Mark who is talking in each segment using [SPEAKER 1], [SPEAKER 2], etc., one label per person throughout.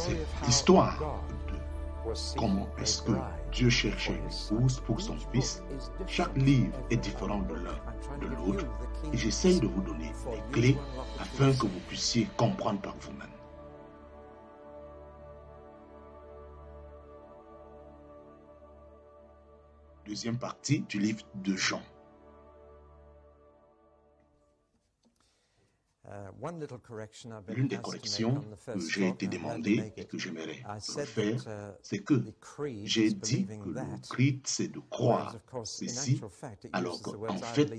[SPEAKER 1] c'est l'histoire de comment est-ce que Dieu cherchait une épouse pour son fils. Chaque livre est différent de l'un de l'autre et j'essaye de vous donner les clés afin que vous puissiez comprendre par vous-même. Deuxième partie du livre de Jean. L'une des corrections que j'ai été demandée et que j'aimerais refaire, c'est que j'ai dit que le creed, c'est de croire ceci, alors qu'en fait,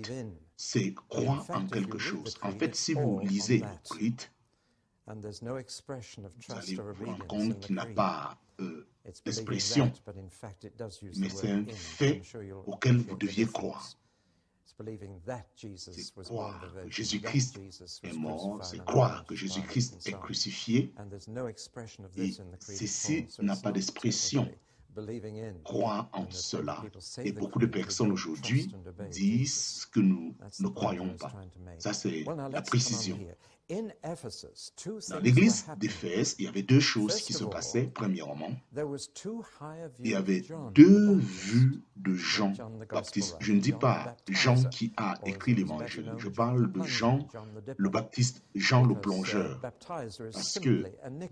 [SPEAKER 1] c'est croire en quelque chose. En fait, si vous lisez le creed, vous allez vous rendre compte qu'il n'a pas d'expression, mais c'est un fait auquel vous deviez croire. C'est croire que Jésus-Christ est mort, c'est croire que Jésus-Christ est crucifié, et ceci n'a pas d'expression. Croire en cela. Et beaucoup de personnes aujourd'hui disent que nous ne croyons pas. Ça, c'est la précision. Dans l'église d'Éphèse, il y avait deux choses qui se passaient. Premièrement, il y avait deux vues de Jean Baptiste. Je ne dis pas Jean qui a écrit l'évangile. Je parle de Jean le Baptiste, Jean le plongeur. Parce que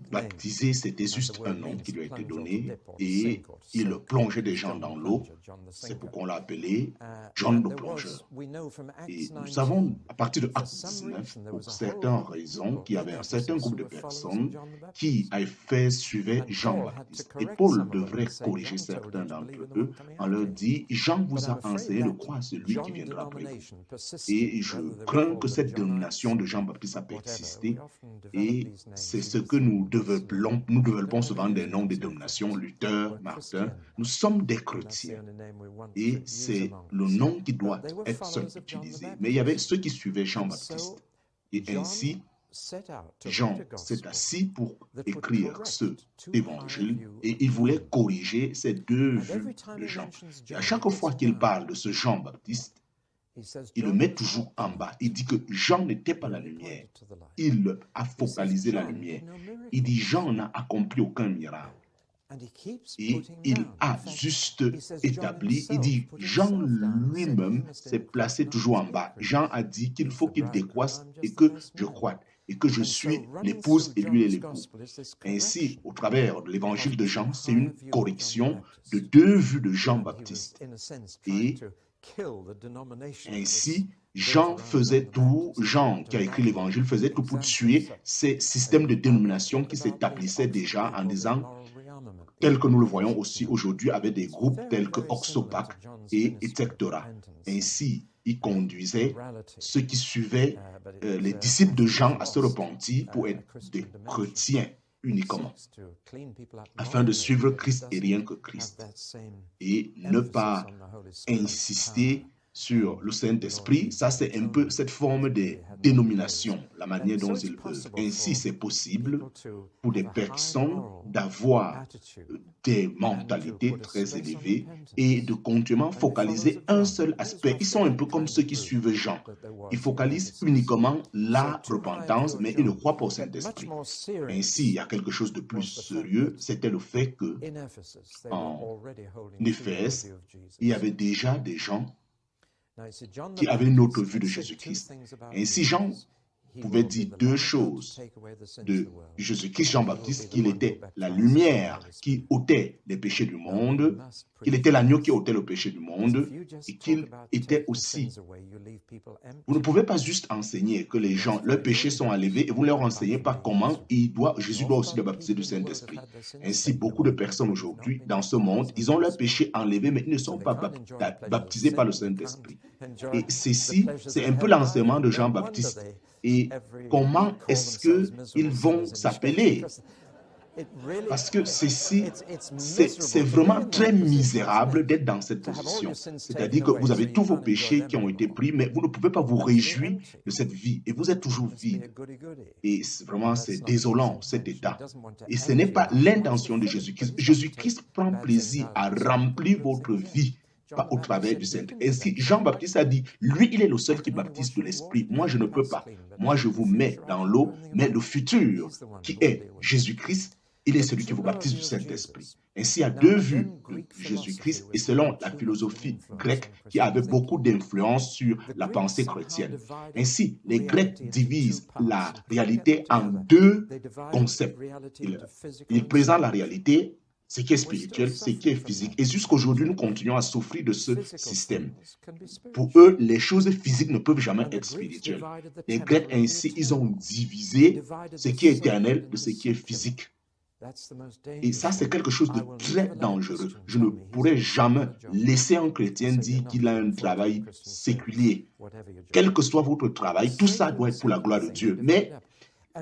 [SPEAKER 1] baptiser, c'était juste un nom qui lui a été donné et il plongeait des gens dans l'eau. C'est pourquoi on l'a appelé Jean le plongeur. Et nous savons, à partir de Acte 19, pour certaines raisons, qu'il y avait un certain groupe de personnes qui, à Éphèse, suivaient Jean Baptiste. Et Paul devrait corriger certains d'entre eux en leur dit, Jean vous a enseigné de croire celui qui viendra après vous. Et je crains que cette dénomination de Jean Baptiste a persisté. Et c'est ce que nous développons souvent des noms des dénominations, Luther, Martin. Nous sommes des chrétiens. Et c'est le nom qui doit être seul utilisé. Mais il y avait ceux qui suivaient Jean Baptiste. Et ainsi, Jean s'est assis pour écrire ce évangile et il voulait corriger ces deux vues de Jean. Et à chaque fois qu'il parle de ce Jean Baptiste, il le met toujours en bas. Il dit que Jean n'était pas la lumière. Il a focalisé la lumière. Il dit Jean n'a accompli aucun miracle. Et il a juste établi, il dit, Jean lui-même s'est placé toujours en bas. Jean a dit qu'il faut qu'il décroisse et que je croisse, et que je suis l'épouse et lui est l'époux. Ainsi, au travers de l'évangile de Jean, c'est une correction de deux vues de Jean Baptiste. Et ainsi, Jean qui a écrit l'évangile, faisait tout pour tuer ces systèmes de dénomination qui s'établissaient déjà en disant, tel que nous le voyons aussi aujourd'hui avec des groupes tels que Oxopac et etc. Ainsi, il conduisait ceux qui suivaient les disciples de Jean à se repentir pour être des chrétiens uniquement, afin de suivre Christ et rien que Christ, et ne pas insister sur le Saint-Esprit. Ça, c'est un peu cette forme de dénomination, la manière dont ils œuvrent. Ainsi, c'est possible pour des personnes d'avoir des mentalités très élevées et de continuellement focaliser un seul aspect. Ils sont un peu comme ceux qui suivent Jean. Ils focalisent uniquement la repentance, mais ils ne croient pas au Saint-Esprit. Ainsi, il y a quelque chose de plus sérieux, c'était le fait que en Éphèse, il y avait déjà des gens qui avait une autre vue de Jésus-Christ. Ainsi, Jean pouvait dire deux choses de Jésus-Christ, Jean-Baptiste, qu'il était la lumière qui ôtait les péchés du monde, qu'il était l'agneau qui ôtait le péché du monde, et qu'il était aussi... Vous ne pouvez pas juste enseigner que les gens, leurs péchés sont enlevés, et vous ne leur enseignez pas comment Jésus doit aussi les baptiser du Saint-Esprit. Ainsi, beaucoup de personnes aujourd'hui, dans ce monde, ils ont leurs péchés enlevés, mais ils ne sont pas baptisés par le Saint-Esprit. Et ceci, c'est un peu l'enseignement de Jean-Baptiste. Et comment est-ce qu'ils vont s'appeler? Parce que ceci, c'est vraiment très misérable d'être dans cette position. C'est-à-dire que vous avez tous vos péchés qui ont été pris, mais vous ne pouvez pas vous réjouir de cette vie. Et vous êtes toujours vide. Et vraiment, c'est désolant, cet état. Et ce n'est pas l'intention de Jésus-Christ. Jésus-Christ prend plaisir à remplir votre vie pas au travers du Saint-Esprit. Ainsi, Jean-Baptiste a dit, lui, il est le seul qui baptise de l'Esprit. Moi, je ne peux pas. Moi, je vous mets dans l'eau, mais le futur, qui est Jésus-Christ, il est celui qui vous baptise du Saint-Esprit. Ainsi, il y a deux vues de Jésus-Christ et selon la philosophie grecque qui avait beaucoup d'influence sur la pensée chrétienne. Ainsi, les Grecs divisent la réalité en deux concepts. Ils présentent la réalité, ce qui est spirituel, ce qui est physique. Et jusqu'aujourd'hui, nous continuons à souffrir de ce système. Pour eux, les choses physiques ne peuvent jamais être spirituelles. Les Grecs, ainsi, ils ont divisé ce qui est éternel de ce qui est physique. Et ça, c'est quelque chose de très dangereux. Je ne pourrais jamais laisser un chrétien dire qu'il a un travail séculier. Quel que soit votre travail, tout ça doit être pour la gloire de Dieu. Mais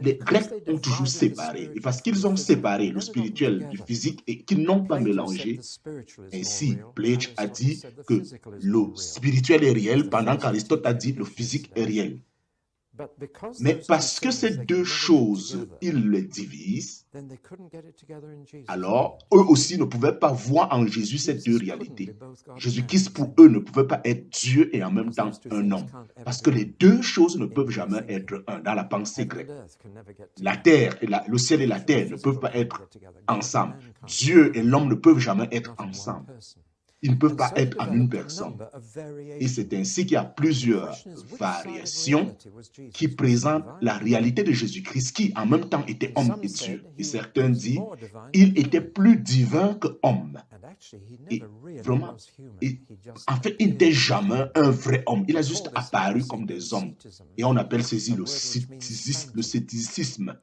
[SPEAKER 1] les Grecs ont toujours séparé. Et parce qu'ils ont séparé le spirituel du physique et qu'ils n'ont pas mélangé, ainsi, Bleach a dit que le spirituel est réel, pendant qu'Aristote a dit que le physique est réel. Mais parce que ces deux choses, ils les divisent, alors eux aussi ne pouvaient pas voir en Jésus ces deux réalités. Jésus-Christ, pour eux, ne pouvait pas être Dieu et en même temps un homme. Parce que les deux choses ne peuvent jamais être un dans la pensée grecque. La terre, le ciel et la terre ne peuvent pas être ensemble. Dieu et l'homme ne peuvent jamais être ensemble. Ils ne peuvent pas être en une personne. Et c'est ainsi qu'il y a plusieurs variations qui présentent la réalité de Jésus-Christ, qui en même temps était homme et Dieu. Et certains disent, il était plus divin que homme. Et vraiment, en fait, il n'était jamais un vrai homme. Il a juste apparu comme des hommes. Et on appelle ceci le scepticisme.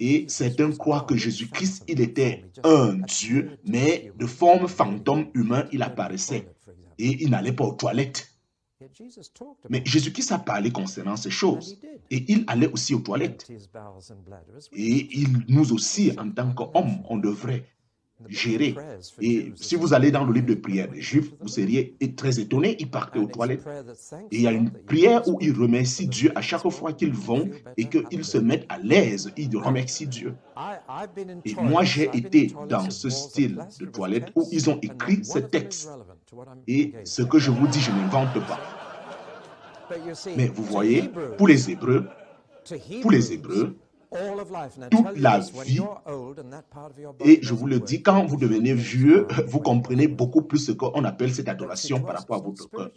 [SPEAKER 1] Et certains croient que Jésus-Christ, il était un Dieu, mais de forme fantôme humain, il apparaissait. Et il n'allait pas aux toilettes. Mais Jésus-Christ a parlé concernant ces choses. Et il allait aussi aux toilettes. Et il nous aussi, en tant qu'hommes, on devrait gérer. Et si vous allez dans le livre de prière des Juifs, vous seriez très étonné, ils partaient aux toilettes. Et il y a une prière où ils remercient Dieu à chaque fois qu'ils vont et qu'ils se mettent à l'aise, ils remercient Dieu. Et moi, j'ai été dans ce style de toilette où ils ont écrit ce texte. Et ce que je vous dis, je n'invente pas. Mais vous voyez, pour les Hébreux, toute la vie, et je vous le dis, quand vous devenez vieux, vous comprenez beaucoup plus ce qu'on appelle cette adoration par rapport à votre corps.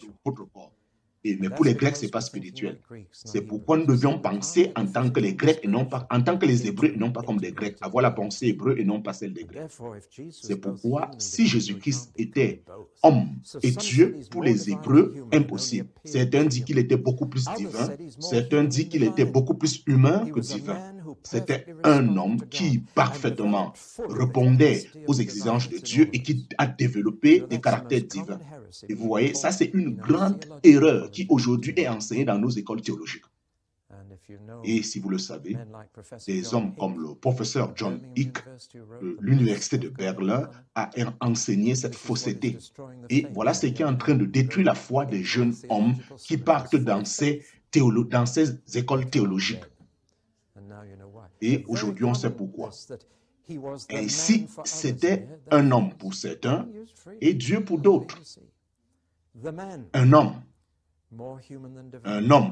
[SPEAKER 1] Mais pour les Grecs, ce n'est pas spirituel. C'est pourquoi nous devions penser en tant que les Grecs et non pas, en tant que les Hébreux et non pas comme des Grecs, avoir la pensée hébreu et non pas celle des Grecs. C'est pourquoi, si Jésus-Christ était homme et Dieu, pour les Hébreux, impossible. Certains disent qu'il était beaucoup plus divin, certains disent qu'il était beaucoup plus humain que divin. C'était un homme qui parfaitement répondait aux exigences de Dieu et qui a développé des caractères divins. Et vous voyez, ça c'est une grande erreur qui aujourd'hui est enseignée dans nos écoles théologiques. Et si vous le savez, des hommes comme le professeur John Hick de l'université de Berlin a enseigné cette fausseté. Et voilà ce qui est en train de détruire la foi des jeunes hommes qui partent dans ces écoles théologiques. Et aujourd'hui, on sait pourquoi. Ainsi, c'était un homme pour certains et Dieu pour d'autres. Un homme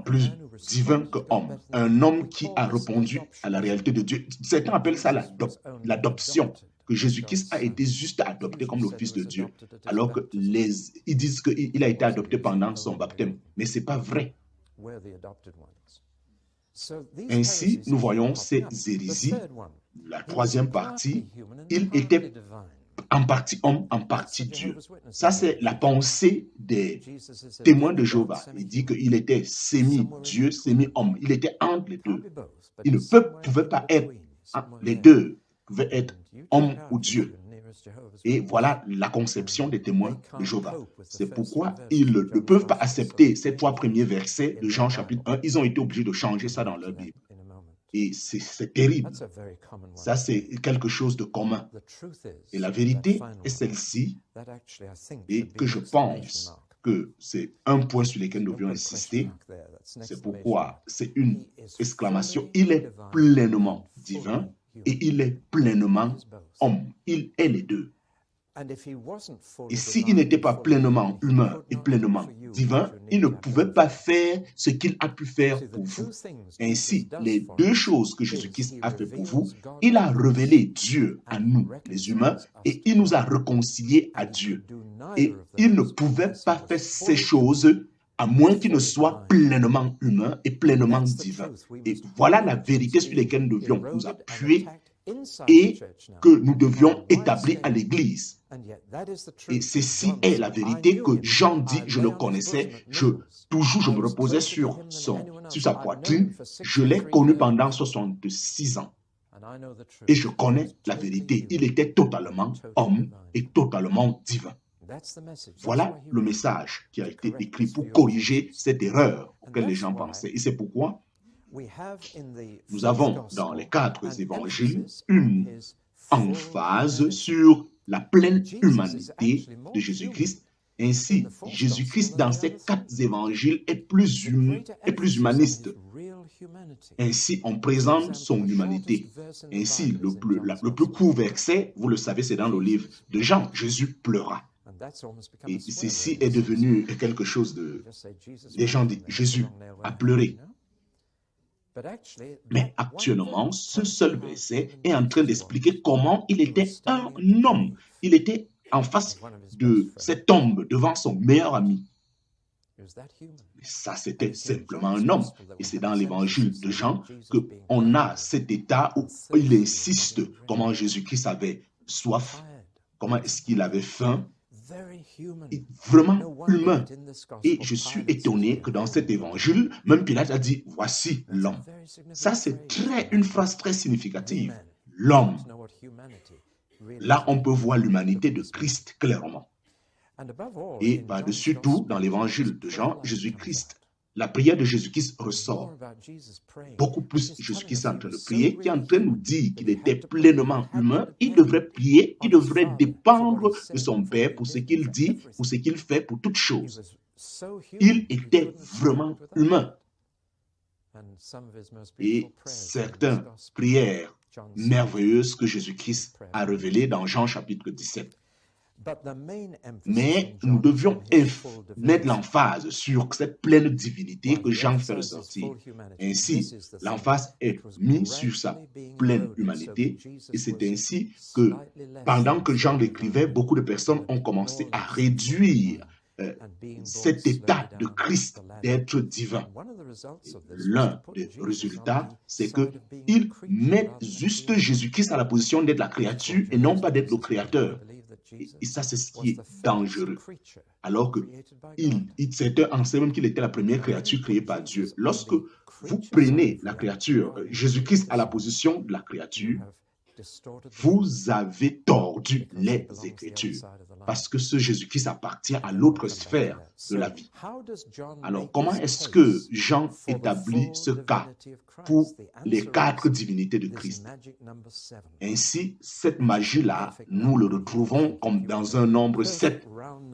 [SPEAKER 1] plus divin que homme, un homme qui a répondu à la réalité de Dieu. Certains appellent ça l'adoption, que Jésus-Christ a été juste adopté comme le Fils de Dieu, alors qu'ils disent qu'il a été adopté pendant son baptême, mais ce n'est pas vrai. Ainsi, nous voyons ces hérésies. La troisième partie, il était en partie homme, en partie Dieu. Ça, c'est la pensée des témoins de Jéhovah. Il dit qu'il était semi-Dieu, semi-homme. Il était entre les deux. Il ne pouvait pas être les deux. Il pouvait être homme ou Dieu. Et voilà la conception des témoins de Jéhovah. C'est pourquoi ils ne peuvent pas accepter ces trois premiers versets de Jean chapitre 1. Ils ont été obligés de changer ça dans leur Bible. Et c'est terrible. Ça, c'est quelque chose de commun. Et la vérité est celle-ci, et que je pense que c'est un point sur lequel nous devions insister. C'est pourquoi c'est une exclamation. Il est pleinement divin et il est pleinement homme. Il est les deux. Et s'il n'était pas pleinement humain et pleinement divin, il ne pouvait pas faire ce qu'il a pu faire pour vous. Ainsi, les deux choses que Jésus-Christ a fait pour vous, il a révélé Dieu à nous, les humains, et il nous a réconciliés à Dieu. Et il ne pouvait pas faire ces choses à moins qu'il ne soit pleinement humain et pleinement divin. Et voilà la vérité sur laquelle nous devions nous appuyer et que nous devions établir à l'Église. Et ceci est la vérité que Jean dit, je le connaissais, toujours je me reposais sur sa poitrine, je l'ai connu pendant 66 ans. Et je connais la vérité, il était totalement homme et totalement divin. Voilà le message qui a été écrit pour corriger cette erreur auquel les gens pensaient. Et c'est pourquoi nous avons dans les 4 évangiles une emphase sur la pleine humanité de Jésus-Christ. Ainsi, Jésus-Christ dans ces 4 évangiles est plus humaniste. Ainsi, on présente son humanité. Ainsi, le plus court verset, vous le savez, c'est dans le livre de Jean. Jésus pleura. Et ceci est devenu quelque chose de... Les gens disent, Jésus a pleuré. Mais actuellement, ce seul verset est en train d'expliquer comment il était un homme. Il était en face de cette tombe devant son meilleur ami. Ça, c'était simplement un homme. Et c'est dans l'évangile de Jean qu'on a cet état où il insiste comment Jésus-Christ avait soif, comment est-ce qu'il avait faim. Vraiment humain. Et je suis étonné que dans cet évangile, même Pilate a dit, voici l'homme. Ça, c'est une phrase très significative. L'homme. Là, on peut voir l'humanité de Christ clairement. Et par-dessus tout, dans l'évangile de Jean, Jésus-Christ, la prière de Jésus-Christ ressort. Beaucoup plus Jésus-Christ est en train de prier, qui est en train de nous dire qu'il était pleinement humain. Il devrait prier, il devrait dépendre de son Père pour ce qu'il dit, pour ce qu'il fait, pour toutes choses. Il était vraiment humain. Et certaines prières merveilleuses que Jésus-Christ a révélées dans Jean chapitre 17. Mais nous devions mettre l'emphase sur cette pleine divinité que Jean fait ressortir. Ainsi, l'emphase est mise sur sa pleine humanité et c'est ainsi que pendant que Jean l'écrivait, beaucoup de personnes ont commencé à réduire cet état de Christ d'être divin. L'un des résultats, c'est qu'il met juste Jésus-Christ à la position d'être la créature et non pas d'être le créateur. Et ça, c'est ce qui est dangereux. Alors que certains enseignaient même qu'il était la première créature créée par Dieu. Lorsque vous prenez la créature, Jésus-Christ à la position de la créature, vous avez tordu les Écritures. Parce que ce Jésus-Christ appartient à l'autre sphère de la vie. Alors, comment est-ce que Jean établit ce cas pour les 4 divinités de Christ? Ainsi, cette magie-là, nous le retrouvons comme dans un nombre 7.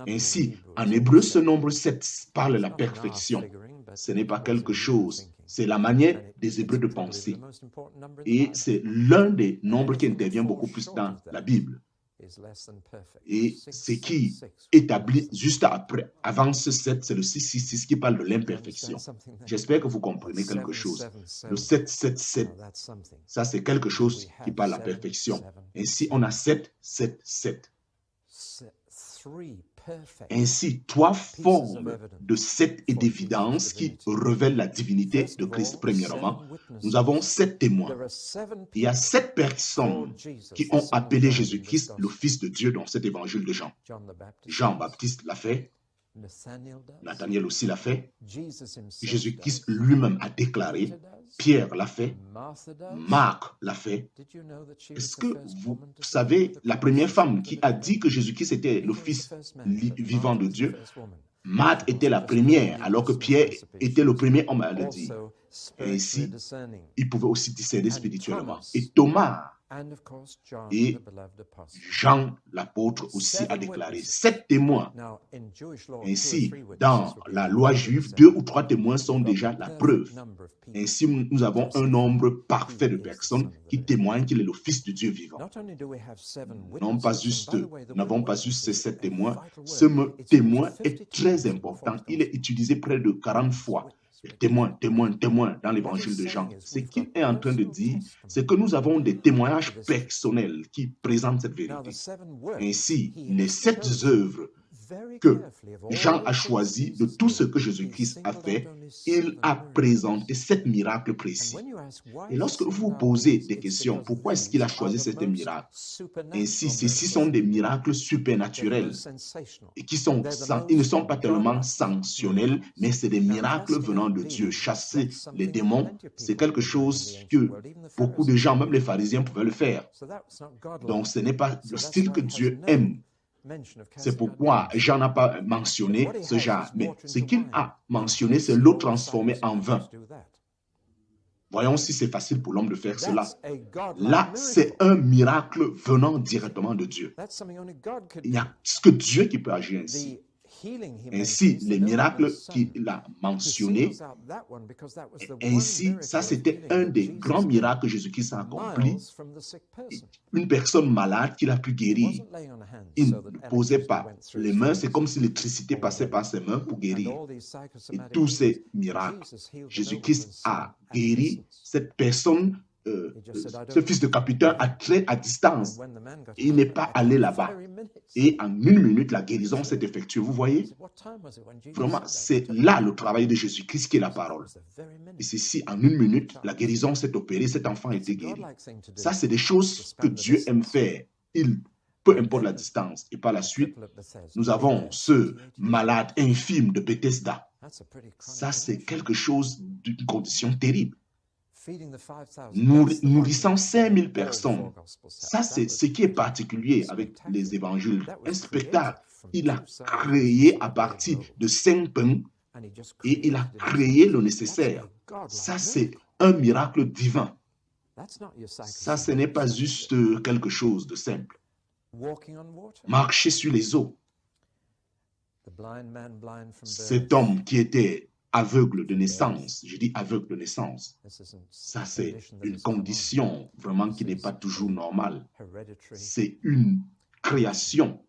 [SPEAKER 1] Ainsi, en hébreu, ce nombre 7 parle de la perfection. Ce n'est pas quelque chose. C'est la manière des Hébreux de penser. Et c'est l'un des nombres qui intervient beaucoup plus dans la Bible. Et ce qui établit juste après, avant ce 7, c'est le 666 qui parle de l'imperfection. J'espère que vous comprenez quelque chose. Le 777, ça c'est quelque chose qui parle de la perfection. Ainsi, on a 7, 7, 7. Ainsi, 3 formes de 7 et d'évidence qui révèlent la divinité de Christ. Premièrement, nous avons 7 témoins. Il y a 7 personnes qui ont appelé Jésus-Christ le Fils de Dieu dans cet évangile de Jean. Jean-Baptiste l'a fait. Nathanaël aussi l'a fait. Jésus-Christ lui-même a déclaré. Pierre l'a fait. Marc l'a fait. Est-ce que vous savez la première femme qui a dit que Jésus-Christ était le Fils vivant de Dieu? Marthe était la première, alors que Pierre était le premier homme à le dire. Ainsi, il pouvait aussi discerner spirituellement. Et Thomas et Jean, l'apôtre, aussi a déclaré 7 témoins. Ainsi, dans la loi juive, 2 ou 3 témoins sont déjà la preuve. Ainsi, nous avons un nombre parfait de personnes qui témoignent qu'il est le Fils de Dieu vivant. Nous n'avons pas juste ces 7 témoins. Ce témoin est très important. Il est utilisé près de 40 fois. Témoin, témoin, témoin dans l'évangile de Jean. Ce qu'il est en train de dire, c'est que nous avons des témoignages personnels qui présentent cette vérité. Ainsi, les 7 œuvres que Jean a choisi de tout ce que Jésus-Christ a fait, il a présenté 7 miracles précis. Et lorsque vous vous posez des questions, pourquoi est-ce qu'il a choisi ces miracles? Ainsi, ceux-ci sont des miracles supernaturels et ils ne sont pas tellement sanctionnels, mais c'est des miracles venant de Dieu. Chasser les démons, c'est quelque chose que beaucoup de gens, même les pharisiens, pouvaient le faire. Donc, ce n'est pas le style que Dieu aime. C'est pourquoi Jean n'a pas mentionné ce genre. Mais ce qu'il a mentionné, c'est l'eau transformée en vin. Voyons si c'est facile pour l'homme de faire cela. Là, c'est un miracle venant directement de Dieu. Il n'y a que Dieu qui peut agir ainsi. Ainsi, les miracles qu'il a mentionnés, ainsi, ça c'était un des grands miracles que Jésus-Christ a accompli. Une personne malade qu'il a pu guérir. Il ne posait pas les mains, c'est comme si l'électricité passait par ses mains pour guérir. Et tous ces miracles, Jésus-Christ a guéri cette personne, ce fils de capitaine à distance. Et il n'est pas allé là-bas. Et en 1 minute, la guérison s'est effectuée. Vous voyez? Vraiment, c'est là le travail de Jésus-Christ qui est la parole. Et c'est si en 1 minute, la guérison s'est opérée, cet enfant a été guéri. Ça, c'est des choses que Dieu aime faire. Peu importe la distance. Et par la suite, nous avons ce malade infime de Bethesda. Ça, c'est quelque chose d'une condition terrible. Nourrissant 5000 personnes. Ça, c'est ce qui est particulier avec les évangiles. Un spectacle, il a créé à partir de 5 pains et il a créé le nécessaire. Ça, c'est un miracle divin. Ça, ce n'est pas juste quelque chose de simple. Marcher sur les eaux. Cet homme qui était aveugle de naissance, je dis aveugle de naissance, ça c'est une condition vraiment qui n'est pas toujours normale. C'est une création.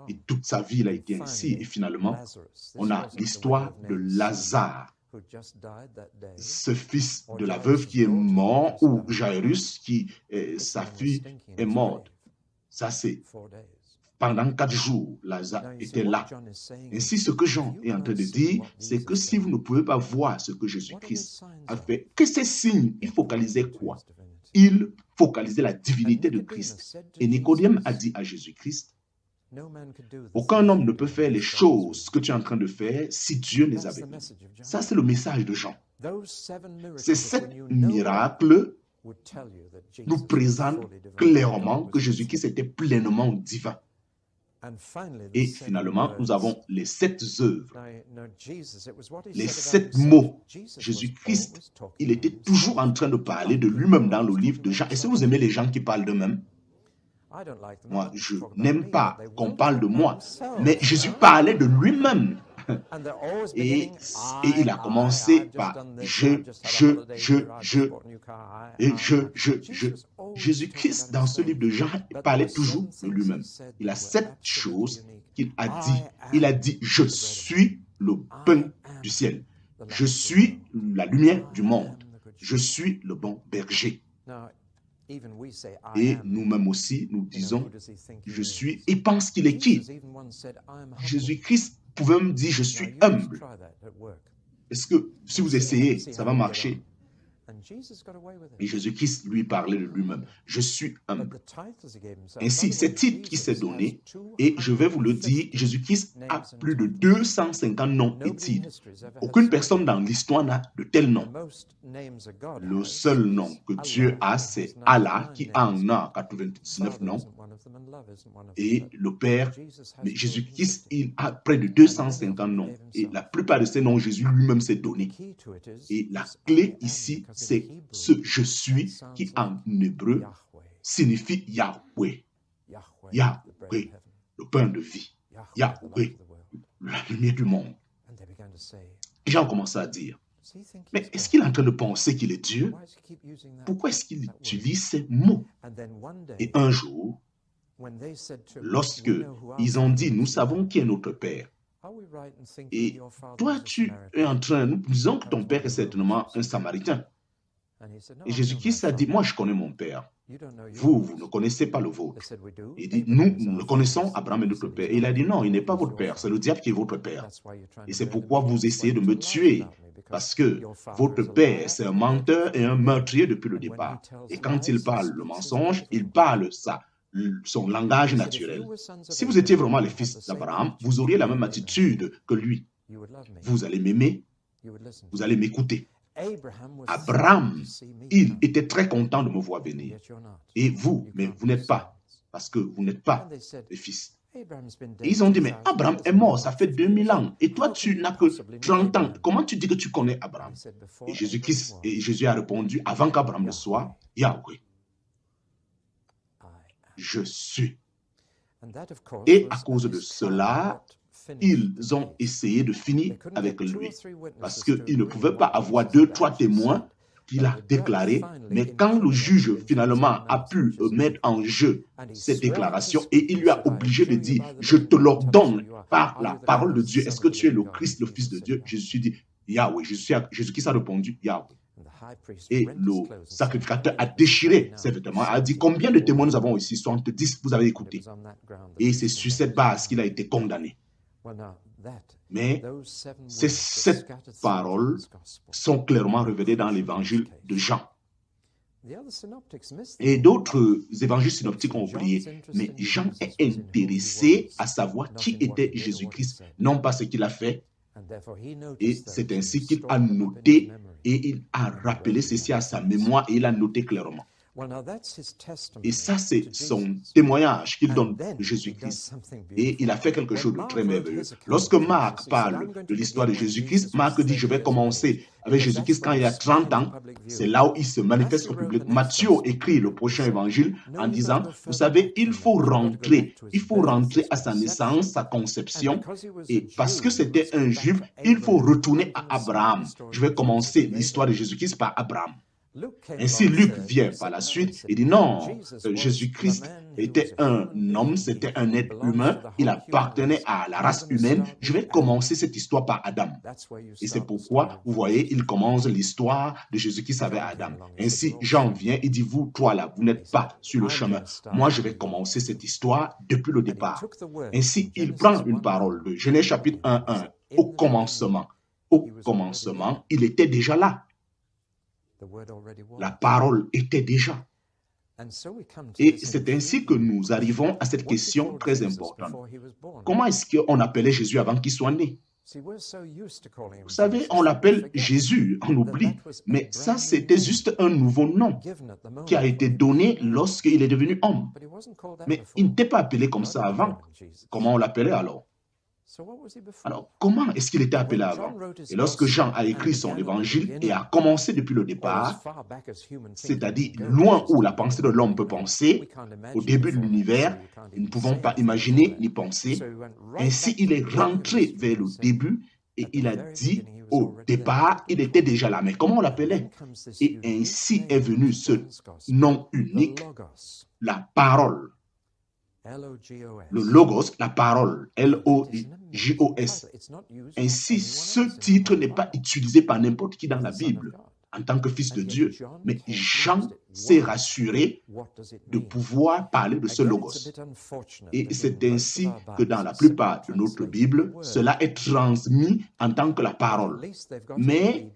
[SPEAKER 1] Et toute sa vie, il a été ainsi. Et finalement, on a l'histoire de Lazare, ce fils de la veuve qui est mort, ou Jairus, sa fille est morte. Ça, c'est pendant 4 jours, Lazare était là. Ainsi, ce que Jean est en train de dire, c'est que si vous ne pouvez pas voir ce que Jésus-Christ a fait, que ces signes, il focalisait quoi? Il focalisait la divinité de Christ. Et Nicodème a dit à Jésus-Christ, aucun homme ne peut faire les choses que tu es en train de faire si Dieu ne les avait pas. Ça, c'est le message de Jean. Ces 7 miracles nous présentent clairement que Jésus-Christ était pleinement divin. Et finalement, nous avons les 7 œuvres, les 7 mots. Jésus-Christ, il était toujours en train de parler de lui-même dans le livre de Jean. Est-ce que vous aimez les gens qui parlent d'eux-mêmes? Moi, je n'aime pas qu'on parle de moi, mais Jésus parlait de lui-même. Et il a commencé par je. Jésus-Christ, dans ce livre de Jean, parlait toujours de lui-même. Il a 7 choses qu'il a dit. Il a dit, je suis le pain du ciel. Je suis la lumière du monde. Je suis le bon berger. Et nous-mêmes aussi, nous disons, je suis, et pense qu'il est qui? Jésus-Christ pouvait me dire, je suis humble. Est-ce que si vous essayez, ça va marcher? Et Jésus-Christ lui parlait de lui-même. Je suis humble. Ainsi, ces titres qui s'est donné, et je vais vous le dire, Jésus-Christ a plus de 250 noms et titres. Aucune personne dans l'histoire n'a de tels noms. Le seul nom que Dieu a, c'est Allah, qui en a 99 noms. Et le Père, mais Jésus-Christ, il a près de 250 noms. Et la plupart de ces noms, Jésus lui-même s'est donné. Et la clé ici, c'est ce « je suis » qui en hébreu signifie Yahweh. Yahweh, le pain de vie. Yahweh, la lumière du monde. Les gens ont commencé à dire, mais est-ce qu'il est en train de penser qu'il est Dieu? Pourquoi est-ce qu'il utilise ces mots? Et un jour, lorsque ils ont dit, nous savons qui est notre Père. Et toi, tu es en train, nous disons que ton père est certainement un Samaritain. Et Jésus-Christ a dit, moi je connais mon père. Vous ne connaissez pas le vôtre. Il dit, nous le connaissons, Abraham est notre père. Et il a dit, non, il n'est pas votre père, c'est le diable qui est votre père. Et c'est pourquoi vous essayez de me tuer. Parce que votre père, c'est un menteur et un meurtrier depuis le départ. Et quand il parle le mensonge, il parle ça. Son langage naturel. Si vous étiez vraiment les fils d'Abraham, vous auriez la même attitude que lui. Vous allez m'aimer, vous allez m'écouter. Abraham, il était très content de me voir venir. Et vous, mais vous n'êtes pas, parce que vous n'êtes pas les fils. Et ils ont dit, mais Abraham est mort, ça fait 2000 ans. Et toi, tu n'as que 30 ans. Comment tu dis que tu connais Abraham? Et Jésus a répondu, avant qu'Abraham ne soit, Yahweh. Je suis. Et à cause de cela, ils ont essayé de finir avec lui. Parce qu'ils ne pouvaient pas avoir 2, 3 témoins qu'il a déclarés. Mais quand le juge finalement a pu mettre en jeu ces déclarations et il lui a obligé de dire, je te l'ordonne par la parole de Dieu, est-ce que tu es le Christ, le Fils de Dieu? Jésus dit, Yahweh. Jésus-Christ a répondu, Yahweh. Et le sacrificateur a déchiré ses vêtements, a dit, combien de témoins nous avons ici? 70, vous avez écouté. Et c'est sur cette base qu'il a été condamné. Mais ces 7 paroles sont clairement révélées dans l'évangile de Jean. Et d'autres évangiles synoptiques ont oublié. Mais Jean est intéressé à savoir qui était Jésus-Christ, non pas ce qu'il a fait. Et c'est ainsi qu'il a noté et il a rappelé ceci à sa mémoire et il a noté clairement. Et ça, c'est son témoignage qu'il donne de Jésus-Christ. Et il a fait quelque chose de très merveilleux. Lorsque Marc parle de l'histoire de Jésus-Christ, Marc dit, je vais commencer avec Jésus-Christ quand il a 30 ans. C'est là où il se manifeste au public. Matthieu écrit le prochain évangile en disant, vous savez, il faut rentrer à sa naissance, sa conception. Et parce que c'était un juif, il faut retourner à Abraham. Je vais commencer l'histoire de Jésus-Christ par Abraham. Ainsi, Luc vient par la suite et dit non, Jésus-Christ était un homme, c'était un être humain, il appartenait à la race humaine. Je vais commencer cette histoire par Adam. Et c'est pourquoi, vous voyez, il commence l'histoire de Jésus-Christ avec Adam. Ainsi, Jean vient et dit, vous, toi là, vous n'êtes pas sur le chemin. Moi, je vais commencer cette histoire depuis le départ. Ainsi, il prend une parole de Genèse chapitre 1:1. Au commencement, il était déjà là. La parole était déjà. Et c'est ainsi que nous arrivons à cette question très importante. Comment est-ce qu'on appelait Jésus avant qu'il soit né? Vous savez, on l'appelle Jésus, on oublie. Mais ça, c'était juste un nouveau nom qui a été donné lorsqu'il est devenu homme. Mais il n'était pas appelé comme ça avant. Comment on l'appelait alors? Alors, comment est-ce qu'il était appelé avant? Et lorsque Jean a écrit son évangile et a commencé depuis le départ, c'est-à-dire loin où la pensée de l'homme peut penser, au début de l'univers, nous ne pouvons pas imaginer ni penser. Ainsi, il est rentré vers le début et il a dit, au départ, il était déjà là. Mais comment on l'appelait? Et ainsi est venu ce nom unique, la parole. Le logos, la parole, L-O-G-O-S. Ainsi, ce titre n'est pas utilisé par n'importe qui dans la Bible. en tant que fils de Dieu. Mais Jean s'est rassuré de pouvoir parler de ce logos. Et c'est ainsi que dans la plupart de notre Bible, cela est transmis en tant que la parole. Mais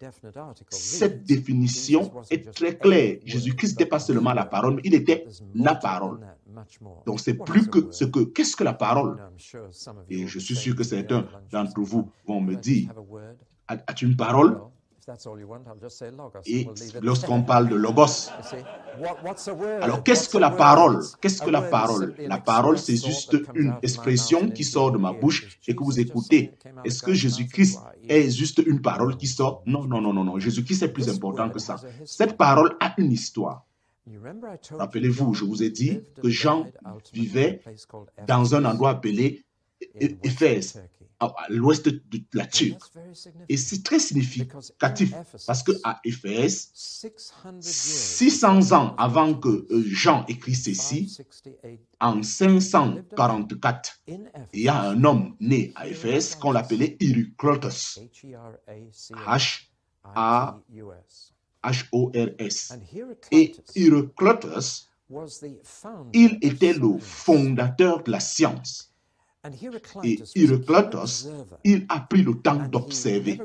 [SPEAKER 1] cette définition est très claire. Jésus-Christ n'était pas seulement la parole, mais il était la parole. Donc c'est plus que ce que... Qu'est-ce que la parole? Et je suis sûr que certains d'entre vous vont me dire, as-tu une parole? Et lorsqu'on parle de logos, alors qu'est-ce que la parole? Qu'est-ce que la parole? La parole, c'est juste une expression qui sort de ma bouche et que vous écoutez. Est-ce que Jésus-Christ est juste une parole qui sort? Non, non, non, non, non. Jésus-Christ est plus important que ça. Cette parole a une histoire. Rappelez-vous, je vous ai dit que Jean vivait dans un endroit appelé Éphèse, à l'ouest de la Turquie. Et c'est très significatif parce qu'à Éphèse, 600 ans avant que Jean écrive ceci, en 544, il y a un homme né à Éphèse qu'on l'appelait Hiéroclotos. H-O-R-S. Et Hiéroclotos, il était le fondateur de la science. Et Hiéroclotos, il a pris le temps d'observer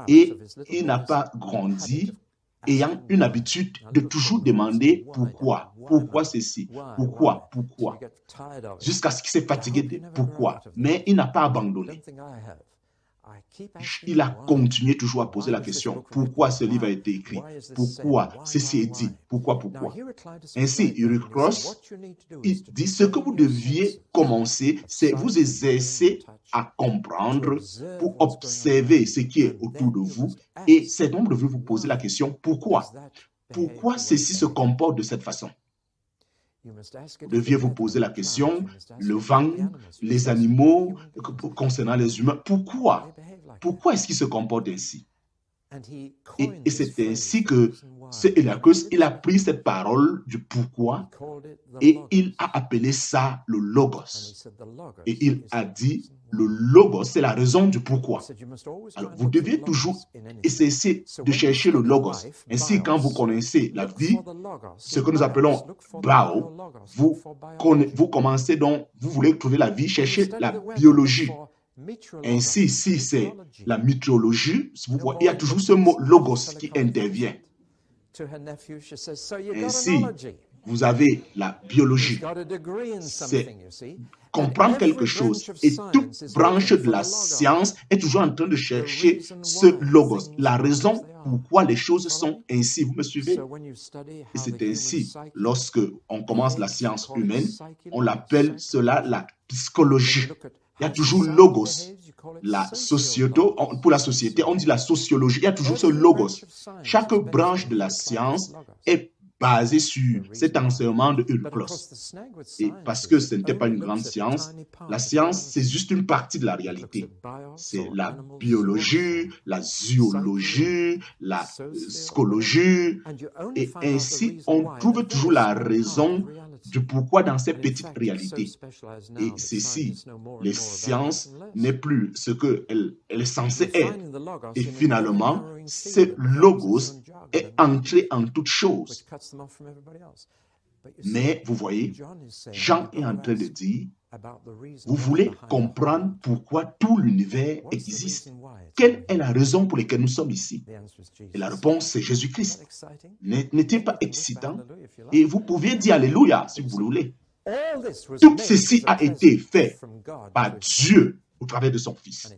[SPEAKER 1] et il n'a pas grandi ayant une habitude de toujours demander pourquoi, pourquoi ceci, pourquoi, jusqu'à ce qu'il s'est fatigué de pourquoi, mais il n'a pas abandonné. Il a continué toujours à poser la question, pourquoi ce livre a été écrit? Pourquoi ceci est dit? Pourquoi? Ainsi, Hiéroclotos, il dit, ce que vous deviez commencer, c'est vous exercer à comprendre pour observer ce qui est autour de vous et c'est donc de vous poser la question, pourquoi? Pourquoi ceci se comporte de cette façon? Vous deviez vous poser la question, le vent, les animaux, concernant les humains, pourquoi? Pourquoi est-ce qu'il se comporte ainsi? Et c'est ainsi que Hiéroclotos, il a pris cette parole du pourquoi et il a appelé ça le logos. Et il a dit, le logos, c'est la raison du pourquoi. Alors, vous devez toujours essayer de chercher le logos. Ainsi, quand vous connaissez la vie, ce que nous appelons bio, vous commencez donc, vous voulez trouver la vie, cherchez la biologie. Ainsi, si c'est la mythologie, vous voyez, il y a toujours ce mot logos qui intervient. Ainsi, vous avez la biologie. C'est comprendre quelque chose. Et toute branche de la science est toujours en train de chercher ce logos, la raison pourquoi les choses sont ainsi. Vous me suivez? Et c'est ainsi, lorsque on commence la science humaine, on l'appelle cela la psychologie. Il y a toujours logos. La société, pour la société, on dit la sociologie. Il y a toujours ce logos. Chaque branche de la science est basée sur cet enseignement de Hiéroclotos. Et parce que ce n'était pas une grande science, la science, c'est juste une partie de la réalité. C'est la biologie, la zoologie, la scologie. Et ainsi, on trouve toujours la raison du pourquoi dans ces petites réalités. Et ceci, les sciences n'est plus ce qu'elle est censée être. Et finalement, ce logos est entré en toutes choses. Mais vous voyez, Jean est en train de dire, vous voulez comprendre pourquoi tout l'univers existe? Quelle est la raison pour laquelle nous sommes ici? Et la réponse, c'est Jésus-Christ. N'est-il pas excitant? Et vous pouvez dire Alléluia si vous voulez. Tout ceci a été fait par Dieu au travers de son Fils.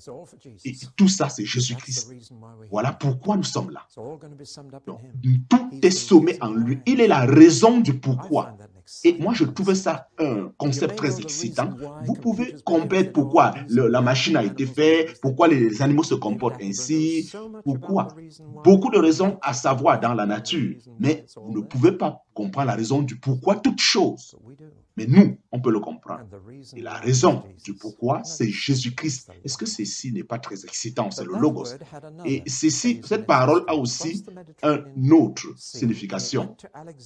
[SPEAKER 1] Et tout ça, c'est Jésus-Christ. Voilà pourquoi nous sommes là. Donc, tout est sommé en lui. Il est la raison du pourquoi. Et moi, je trouvais ça un concept très excitant. Vous pouvez comprendre pourquoi la machine a été faite, pourquoi les animaux se comportent ainsi, pourquoi. Beaucoup de raisons à savoir dans la nature, mais vous ne pouvez pas comprend la raison du pourquoi toute chose. Mais nous, on peut le comprendre. Et la raison du pourquoi, c'est Jésus-Christ. Est-ce que ceci n'est pas très excitant? C'est le Logos. Et cette parole a aussi une autre signification.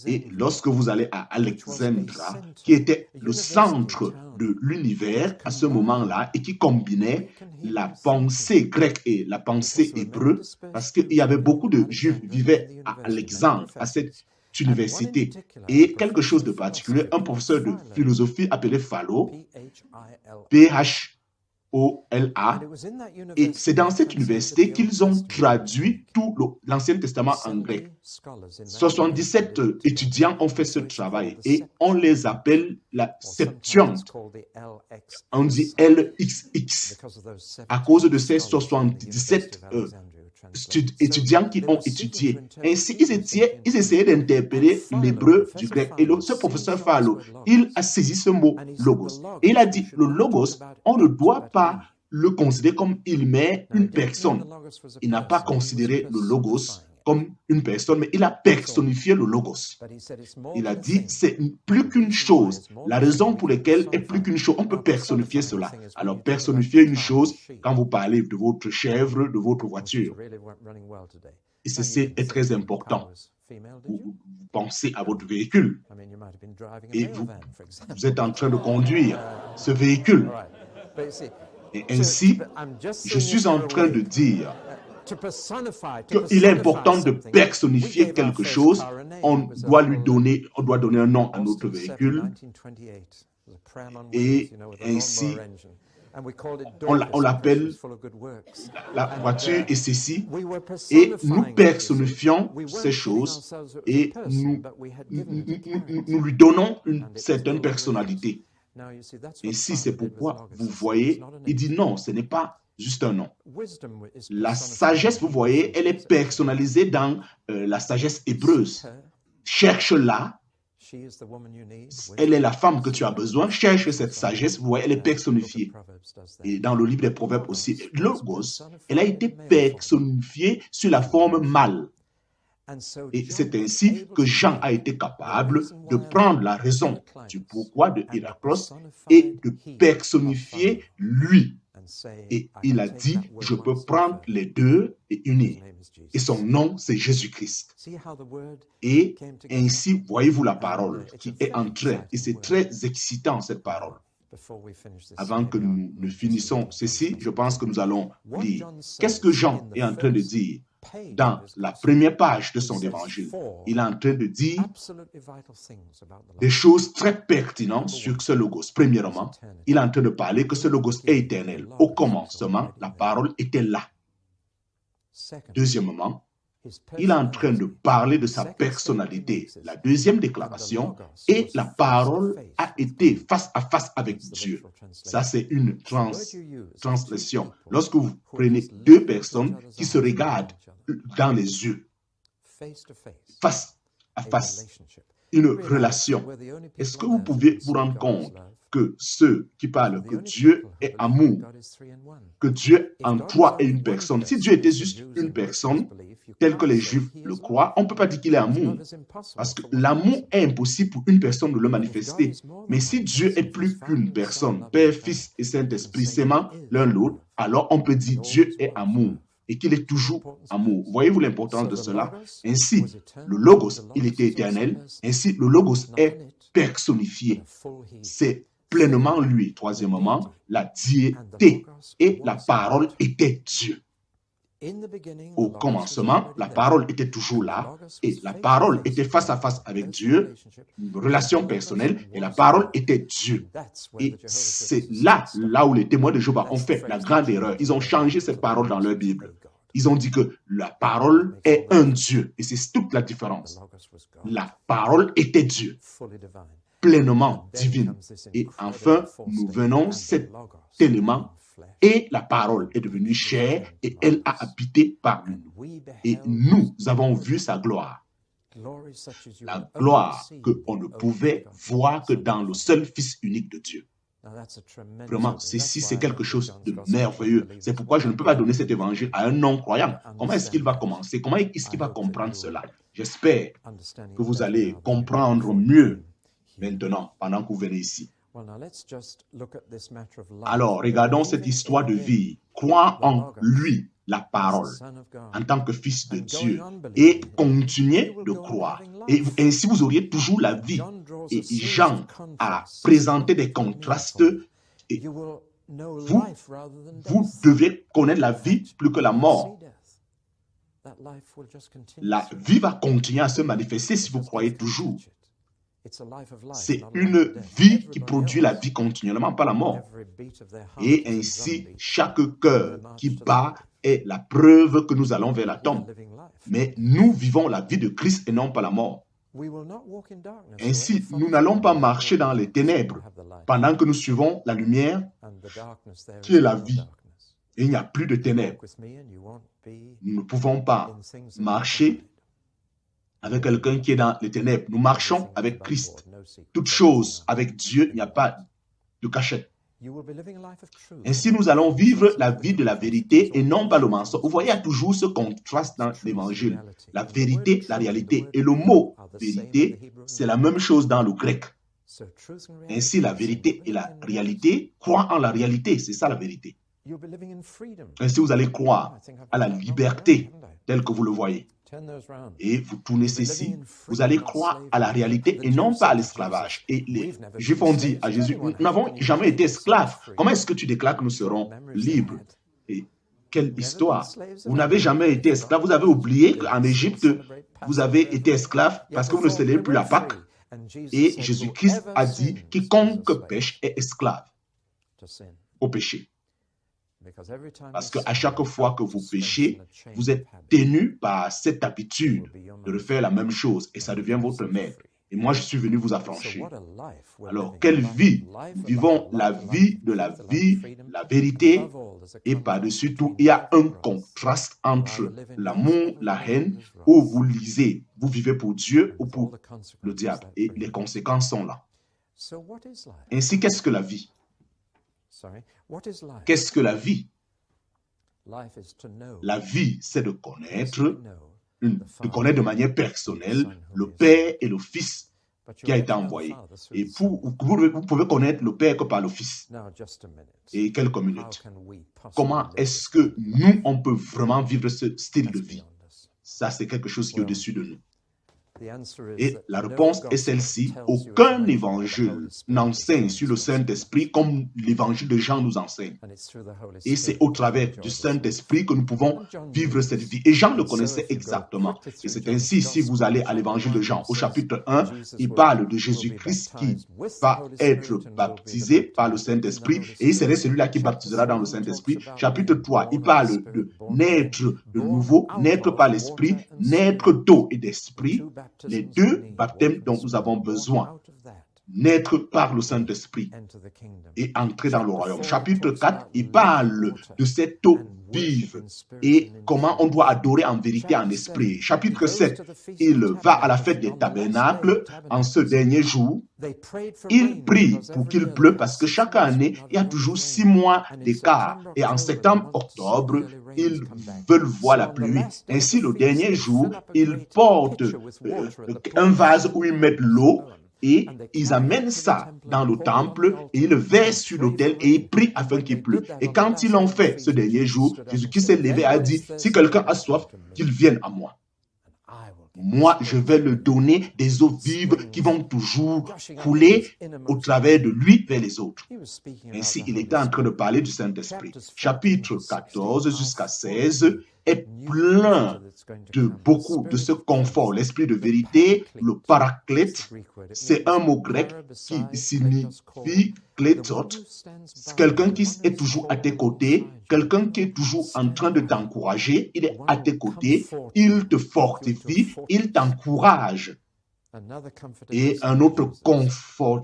[SPEAKER 1] Et lorsque vous allez à Alexandra, qui était le centre de l'univers à ce moment-là et qui combinait la pensée grecque et la pensée hébreu, parce qu'il y avait beaucoup de Juifs qui vivaient à Alexandre, à cette université. Et quelque chose de particulier, un professeur de philosophie appelé Philo, P-H-O-L-A, et c'est dans cette université qu'ils ont traduit tout l'Ancien Testament en grec. 77 étudiants ont fait ce travail et on les appelle la Septuagint. On dit LXX à cause de ces 77 étudiants qui ont étudié. Ainsi, ils essayaient d'interpréter l'hébreu du grec. Et ce professeur Philo, il a saisi ce mot logos. Et il a dit, le logos, on ne doit pas le considérer comme il met une personne. Il n'a pas considéré le logos comme une personne, mais il a personnifié le logos. Il a dit, c'est plus qu'une chose. La raison pour laquelle est plus qu'une chose, on peut personnifier cela. Alors, personnifier une chose, quand vous parlez de votre chèvre, de votre voiture, et ceci est très important. Vous pensez à votre véhicule et vous êtes en train de conduire ce véhicule. Et ainsi, je suis en train de dire qu'il est important de personnifier quelque chose. On doit donner un nom à notre véhicule. Et ainsi, on l'appelle la voiture et ceci. Et nous personnifions ces choses et nous lui donnons une certaine personnalité. Et si c'est pourquoi vous voyez, il dit non, ce n'est pas juste un nom. La sagesse, vous voyez, elle est personnalisée dans la sagesse hébreuse. Cherche-la. Elle est la femme que tu as besoin. Cherche cette sagesse. Vous voyez, elle est personnifiée. Et dans le livre des Proverbes aussi, Logos, elle a été personnifiée sur la forme mâle. Et c'est ainsi que Jean a été capable de prendre la raison du pourquoi de Héraclos et de personnifier lui. Et il a dit, je peux prendre les deux et unir. Et son nom, c'est Jésus-Christ. Et ainsi, voyez-vous la parole qui est en train. Et c'est très excitant, cette parole. Avant que nous ne finissons ceci, je pense que nous allons lire. Qu'est-ce que Jean est en train de dire? Dans la première page de son évangile, il est en train de dire des choses très pertinentes sur ce logos. Premièrement, il est en train de parler que ce logos est éternel. Au commencement, la parole était là. Deuxièmement, il est en train de parler de sa personnalité. La deuxième déclaration, et la parole a été face à face avec Dieu. Ça, c'est une translation. Lorsque vous prenez deux personnes qui se regardent dans les yeux, face à face, une relation. Est-ce que vous pouvez vous rendre compte que ceux qui parlent que Dieu est amour, que Dieu en trois est une personne. Si Dieu était juste une personne, tel que les Juifs le croient, on ne peut pas dire qu'il est amour. Parce que l'amour est impossible pour une personne de le manifester. Mais si Dieu est plus qu'une personne, Père, Fils et Saint-Esprit, s'aimant l'un l'autre, alors on peut dire Dieu est amour et qu'il est toujours amour. Voyez-vous l'importance de cela? Ainsi, le Logos, il était éternel. Ainsi, le Logos est personnifié. C'est pleinement lui. Troisièmement, la diété et la parole était Dieu. Au commencement, la parole était toujours là et la parole était face à face avec Dieu, une relation personnelle, et la parole était Dieu. Et c'est là où les témoins de Jéhovah ont fait la grande erreur. Ils ont changé cette parole dans leur Bible. Ils ont dit que la parole est un Dieu et c'est toute la différence. La parole était Dieu, pleinement divine. Et enfin, nous venons cet élément. Et la parole est devenue chair et elle a habité parmi nous. Et nous avons vu sa gloire. La gloire qu'on ne pouvait voir que dans le seul Fils unique de Dieu. Vraiment, ceci, c'est quelque chose de merveilleux. C'est pourquoi je ne peux pas donner cet évangile à un non-croyant. Comment est-ce qu'il va commencer? Comment est-ce qu'il va comprendre cela? J'espère que vous allez comprendre mieux maintenant, pendant que vous venez ici. Alors, regardons cette histoire de vie. Croire en lui, la parole, en tant que fils de Dieu, et continuez de croire. Et ainsi, vous auriez toujours la vie. Et Jean a présenté des contrastes. Et vous devez connaître la vie plus que la mort. La vie va continuer à se manifester si vous croyez toujours. C'est une vie qui produit la vie continuellement, pas la mort. Et ainsi, chaque cœur qui bat est la preuve que nous allons vers la tombe. Mais nous vivons la vie de Christ et non pas la mort. Ainsi, nous n'allons pas marcher dans les ténèbres pendant que nous suivons la lumière qui est la vie. Et il n'y a plus de ténèbres. Nous ne pouvons pas marcher avec quelqu'un qui est dans les ténèbres. Nous marchons avec Christ. Toute chose avec Dieu, il n'y a pas de cachette. Ainsi, nous allons vivre la vie de la vérité et non pas le mensonge. Vous voyez, il y a toujours ce contraste dans l'évangile. La vérité, la réalité. Et le mot vérité, c'est la même chose dans le grec. Ainsi, la vérité et la réalité, croire en la réalité, c'est ça la vérité. Ainsi, vous allez croire à la liberté telle que vous le voyez. Et vous tournez ceci, vous allez croire à la réalité et non pas à l'esclavage. Et les Juifs ont dit à Jésus, nous n'avons jamais été esclaves. Comment est-ce que tu déclares que nous serons libres? Et quelle histoire! Vous n'avez jamais été esclave. Vous avez oublié qu'en Égypte, vous avez été esclave parce que vous ne célébrez plus la Pâque. Et Jésus-Christ a dit, quiconque pêche est esclave au péché. Parce qu'à chaque fois que vous péchez, vous êtes tenu par cette habitude de refaire la même chose et ça devient votre maître. Et moi, je suis venu vous affranchir. Alors, quelle vie? Nous vivons la vie de la vie, la vérité, et par-dessus tout, il y a un contraste entre l'amour, la haine, où vous lisez, vous vivez pour Dieu ou pour le diable. Et les conséquences sont là. Ainsi, qu'est-ce que la vie? Qu'est-ce que la vie? La vie, c'est de connaître de manière personnelle le Père et le Fils qui a été envoyé. Et vous pouvez connaître le Père que par le Fils. Et quelques minutes. Comment est-ce que nous, on peut vraiment vivre ce style de vie? Ça, c'est quelque chose qui est au-dessus de nous. Et la réponse est celle-ci. Aucun évangile n'enseigne sur le Saint-Esprit comme l'évangile de Jean nous enseigne. Et c'est au travers du Saint-Esprit que nous pouvons vivre cette vie. Et Jean le connaissait exactement. Et c'est ainsi, si vous allez à l'évangile de Jean, au chapitre 1, il parle de Jésus-Christ qui va être baptisé par le Saint-Esprit. Et il serait celui-là qui baptisera dans le Saint-Esprit. Chapitre 3, il parle de naître de nouveau, naître par l'Esprit, naître d'eau et d'Esprit. Les deux baptêmes dont nous avons besoin, naître par le Saint-Esprit et entrer dans le royaume. Chapitre 4, il parle de cette eau vive et comment on doit adorer en vérité en esprit. Chapitre 7, il va à la fête des tabernacles en ce dernier jour. Il prie pour qu'il pleuve parce que chaque année, il y a toujours 6 mois d'écart. Et en septembre, octobre, ils veulent voir la pluie. Ainsi, le dernier jour, ils portent un vase où ils mettent l'eau et ils amènent ça dans le temple et ils le versent sur l'autel et ils prient afin qu'il pleuve. Et quand ils l'ont fait ce dernier jour, Jésus-Christ s'est levé et a dit, si quelqu'un a soif, qu'il vienne à moi. Moi, je vais lui donner des eaux vives qui vont toujours couler au travers de lui vers les autres. Ainsi, il était en train de parler du Saint-Esprit. Chapitre 14 jusqu'à 16 est plein de beaucoup de ce confort. L'esprit de vérité, le paraclète, c'est un mot grec qui signifie klétot. C'est quelqu'un qui est toujours à tes côtés, quelqu'un qui est toujours en train de t'encourager, il est à tes côtés, il te fortifie, il t'encourage. Et un autre confort,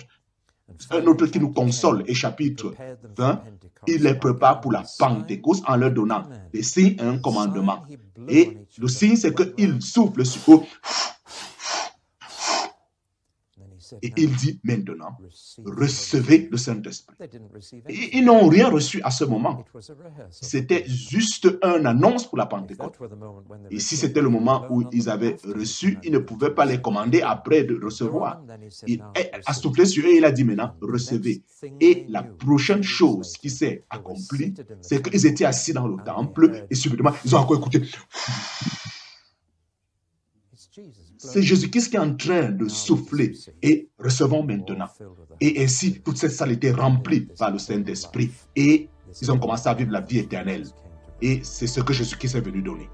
[SPEAKER 1] un autre qui nous console, et chapitre 20, il les prépare pour la Pentecôte en leur donnant des signes et un commandement. Et le signe, c'est qu'il souffle sur eux. Et il dit maintenant, recevez le Saint-Esprit. Ils n'ont rien reçu à ce moment. C'était juste une annonce pour la Pentecôte. Et si c'était le moment où ils avaient reçu, ils ne pouvaient pas les commander après de recevoir. Il a soufflé sur eux et il a dit maintenant, recevez. Et la prochaine chose qui s'est accomplie, c'est qu'ils étaient assis dans le temple et subitement, ils ont encore écouté. C'est Jésus-Christ qui est en train de souffler et recevons maintenant. Et ainsi, toute cette salle était remplie par le Saint-Esprit et ils ont commencé à vivre la vie éternelle. Et c'est ce que Jésus-Christ est venu donner.